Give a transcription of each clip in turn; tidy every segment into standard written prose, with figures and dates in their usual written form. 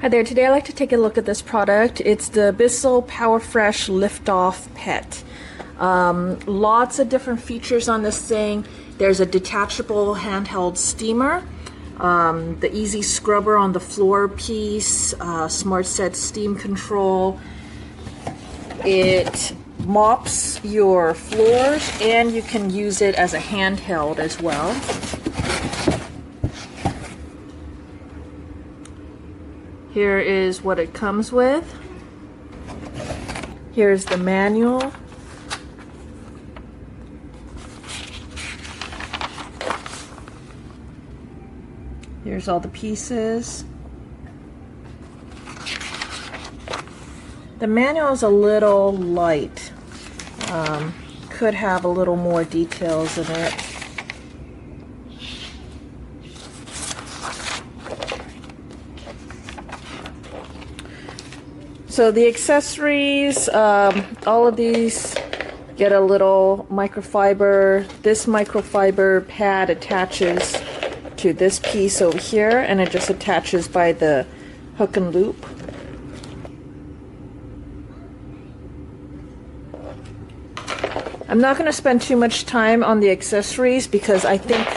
Hi there, today I'd like to take a look at this product. It's the Bissell PowerFresh Lift-Off Pet. Lots of different features on this thing. There's a detachable handheld steamer, the easy scrubber on the floor piece, smart set steam control. It mops your floors and you can use it as a handheld as well. Here is what it comes with. Here's the manual. Here's all the pieces. The manual is a little light. Could have a little more details in it. So the accessories, all of these get a little microfiber. This microfiber pad attaches to this piece over here, and it just attaches by the hook and loop. I'm not going to spend too much time on the accessories because I think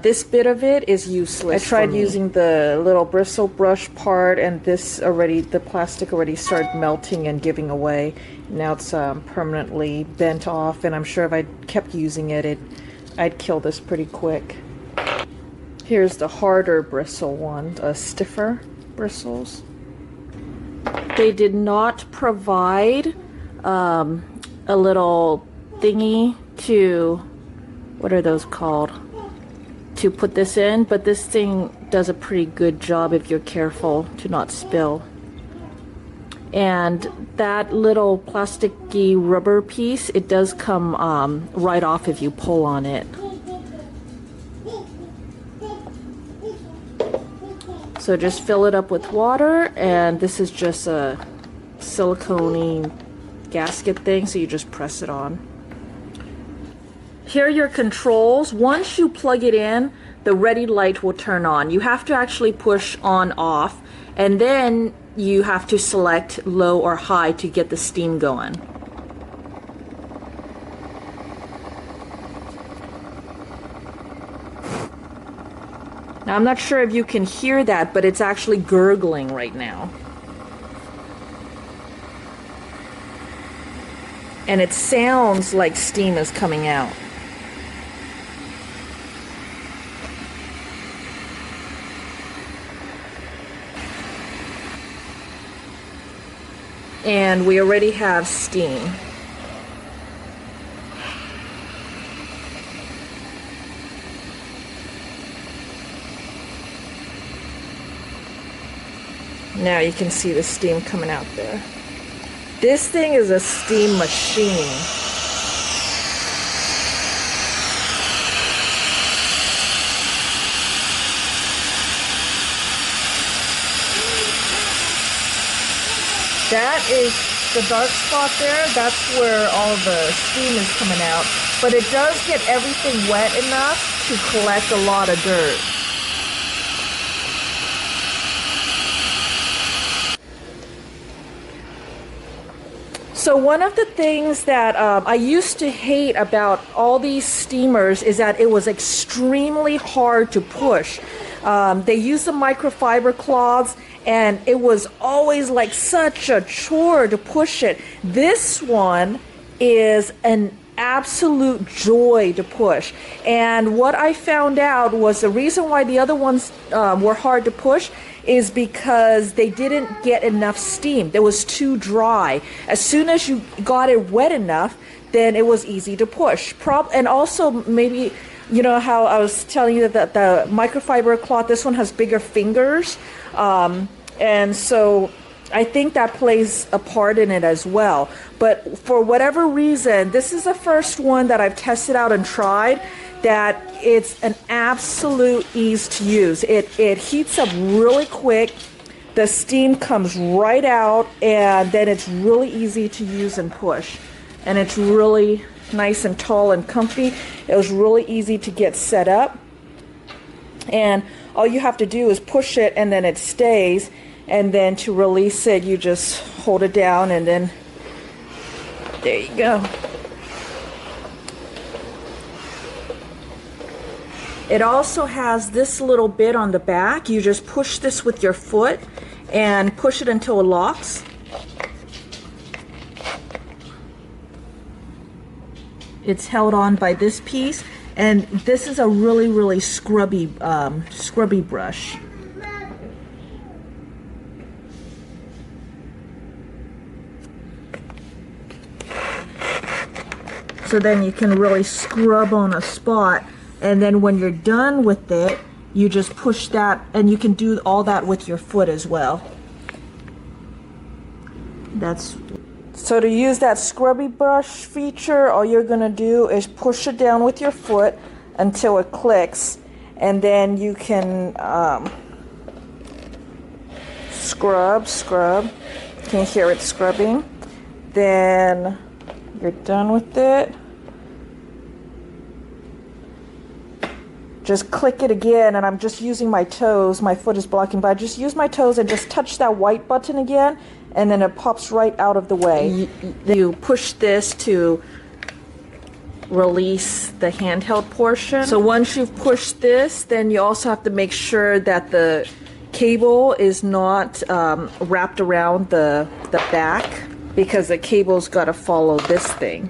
this bit of it is useless. I tried using the little bristle brush part, and the plastic already started melting and giving away. Now it's permanently bent off, and I'm sure if I kept using it, I'd kill this pretty quick. Here's the harder bristle one, stiffer bristles. They did not provide a little thingy to, what are those called? To put this in, but this thing does a pretty good job if you're careful to not spill. And that little plasticky rubber piece, it does come right off if you pull on it. So just fill it up with water, and this is just a silicone gasket thing, so you just press it on. Here are your controls. Once you plug it in, the ready light will turn on. You have to actually push on off, and then you have to select low or high to get the steam going. Now I'm not sure if you can hear that, but it's actually gurgling right now. And it sounds like steam is coming out. And we already have steam. Now you can see the steam coming out there. This thing is a steam machine. That is the dark spot there. That's where all the steam is coming out. But it does get everything wet enough to collect a lot of dirt. So one of the things that I used to hate about all these steamers is that it was extremely hard to push. They used the microfiber cloths, and it was always like such a chore to push it. This one is an absolute joy to push. And what I found out was the reason why the other ones were hard to push is because they didn't get enough steam. It was too dry. As soon as you got it wet enough, then it was easy to push. And also maybe, you know how I was telling you that the microfiber cloth, this one has bigger fingers. And so I think that plays a part in it as well. But for whatever reason, this is the first one that I've tested out and tried that it's an absolute ease to use. It heats up really quick. The steam comes right out, and then it's really easy to use and push. And it's really nice and tall and comfy. It was really easy to get set up. And all you have to do is push it, and then it stays. And then to release it, you just hold it down, and then there you go. It also has this little bit on the back. You just push this with your foot and push it until it locks. It's held on by this piece, and this is a really, really scrubby brush. So then you can really scrub on a spot, and then when you're done with it, you just push that, and you can do all that with your foot as well. So to use that scrubby brush feature, all you're going to do is push it down with your foot until it clicks, and then you can scrub. You can hear it scrubbing. Then you're done with it. Just click it again, and I'm just using my toes. My foot is blocking, but I just use my toes and just touch that white button again, and then it pops right out of the way. You push this to release the handheld portion. So once you've pushed this, then you also have to make sure that the cable is not wrapped around the back, because the cable's got to follow this thing.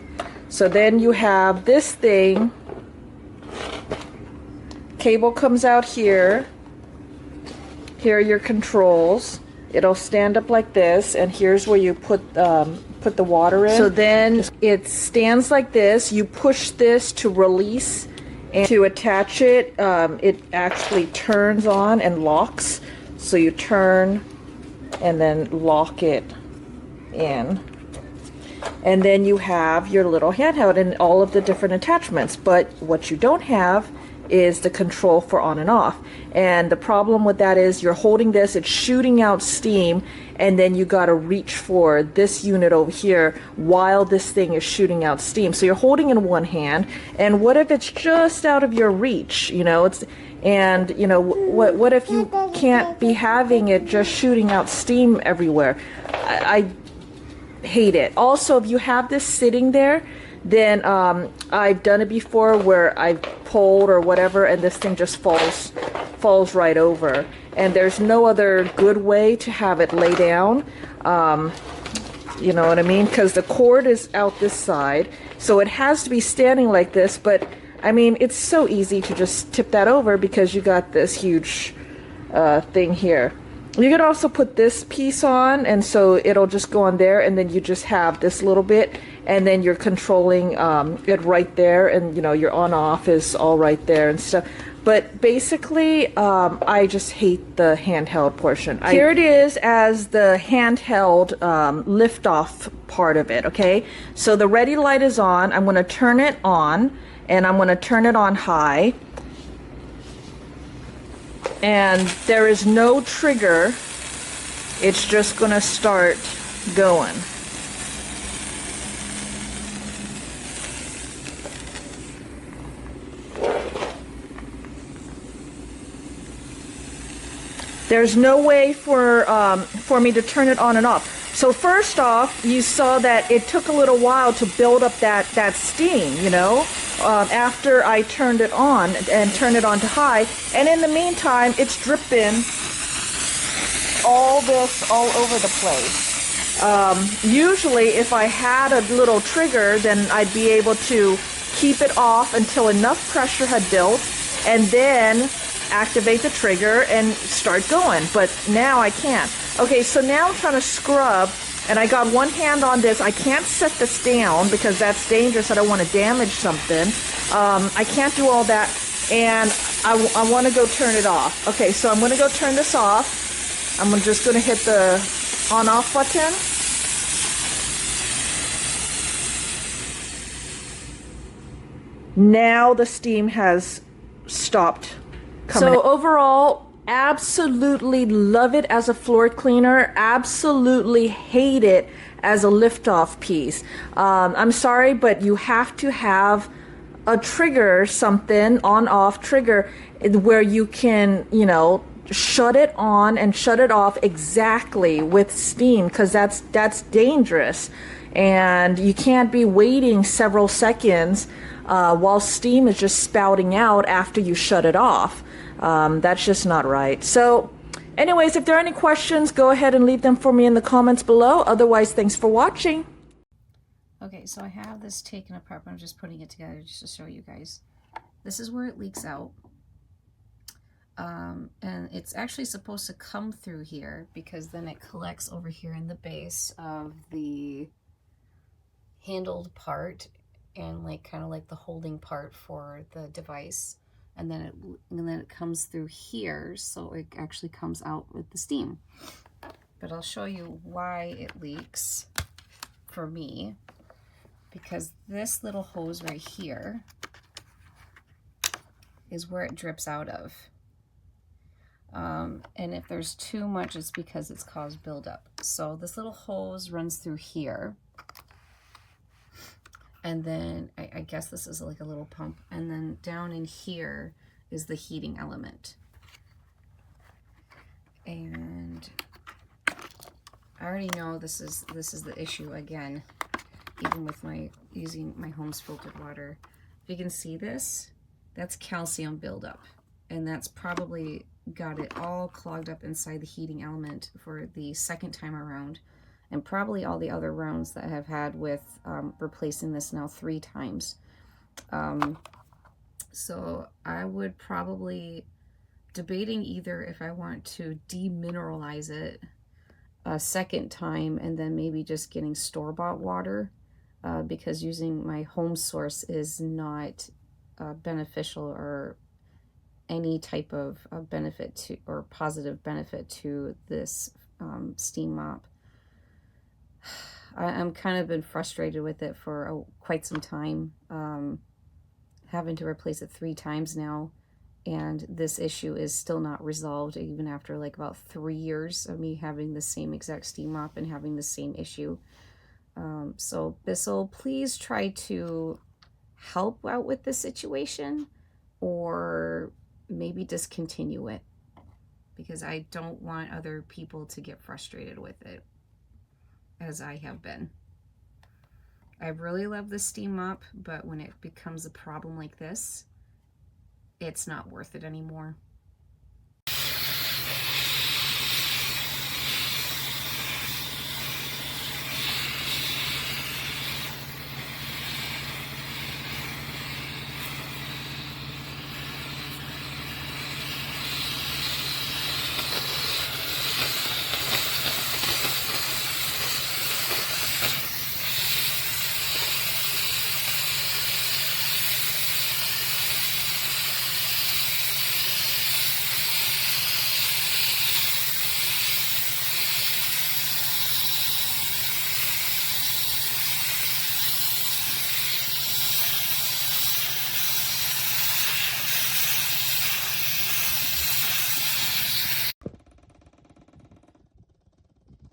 So then you have this thing. Cable comes out here. Here are your controls. It'll stand up like this, and here's where you put the water in. So then it stands like this. You push this to release, and to attach it, it actually turns on and locks. So you turn and then lock it in. And then you have your little handheld and all of the different attachments. But what you don't have is the control for on and off. And the problem with that is you're holding this, it's shooting out steam, and then you got to reach for this unit over here while this thing is shooting out steam. So you're holding in one hand, and what if it's just out of your reach, you know? What if you can't be having it just shooting out steam everywhere? I hate it. Also, if you have this sitting there, then I've done it before where I've pulled or whatever, and this thing just falls right over. And there's no other good way to have it lay down. You know what I mean? Because the cord is out this side, so it has to be standing like this. But I mean, it's so easy to just tip that over because you got this huge thing here. You can also put this piece on, and so it'll just go on there, and then you just have this little bit, and then you're controlling it right there, and you know your on-off is all right there and stuff. But basically, I just hate the handheld portion. Here it is as the handheld lift-off part of it, okay? So the ready light is on. I'm going to turn it on, and I'm going to turn it on high. And there is no trigger. It's just going to start going. There's no way for me to turn it on and off. So first off, you saw that it took a little while to build up that steam, you know, after I turned it on and turned it on to high. And in the meantime, it's dripping all over the place. Usually, if I had a little trigger, then I'd be able to keep it off until enough pressure had built, and then activate the trigger and start going. But now I can't. Okay, so now I'm trying to scrub, and I got one hand on this. I can't set this down because that's dangerous. I don't want to damage something. I can't do all that, and I want to go turn it off. Okay, so I'm going to go turn this off. I'm just going to hit the on-off button. Now the steam has stopped coming. So overall, absolutely love it as a floor cleaner. Absolutely hate it as a lift-off piece. I'm sorry, but you have to have a trigger, something on-off trigger, where you can, you know, shut it on and shut it off exactly with steam, because that's dangerous. And you can't be waiting several seconds while steam is just spouting out after you shut it off. That's just not right. So anyways, if there are any questions, go ahead and leave them for me in the comments below. Otherwise, thanks for watching. Okay, so I have this taken apart, but I'm just putting it together just to show you guys. This is where it leaks out. And it's actually supposed to come through here, because then it collects over here in the base of the handled part, and like kind of like the holding part for the device. And then it comes through here, so it actually comes out with the steam. But I'll show you why it leaks for me, because this little hose right here is where it drips out of. And if there's too much, it's because it's caused buildup. So this little hose runs through here. And then I guess this is like a little pump. And then down in here is the heating element. And I already know this is the issue again, even with using my home's filtered water. If you can see this, that's calcium buildup. And that's probably got it all clogged up inside the heating element for the second time around. And probably all the other rounds that I've had with replacing this now 3 times. So I would probably debating either if I want to demineralize it a second time and then maybe just getting store-bought water, because using my home source is not beneficial or any type of benefit to, or positive benefit to this steam mop. I'm kind of been frustrated with it for quite some time, having to replace it 3 times now, and this issue is still not resolved even after like about 3 years of me having the same exact steam mop and having the same issue. So Bissell, please try to help out with this situation, or maybe discontinue it, because I don't want other people to get frustrated with it as I have been. I really love the steam mop, but when it becomes a problem like this, it's not worth it anymore.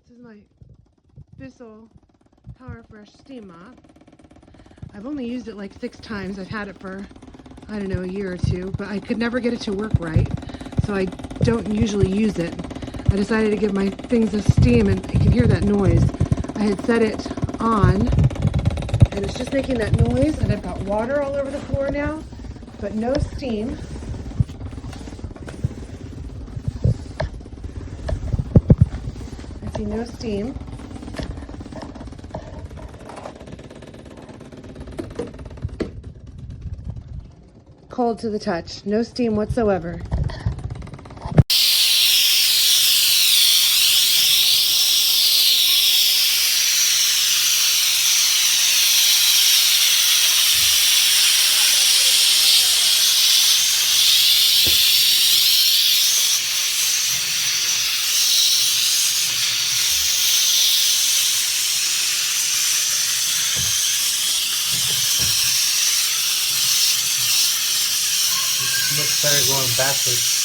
This is my Bissell PowerFresh steam mop. I've only used it like 6 times. I've had it for, I don't know, a year or 2, but I could never get it to work right, so I don't usually use it. I decided to give my things a steam, and you can hear that noise. I had set it on, and it's just making that noise, and I've got water all over the floor now, but no steam. I see no steam. Cold to the touch, no steam whatsoever. Much better going backwards.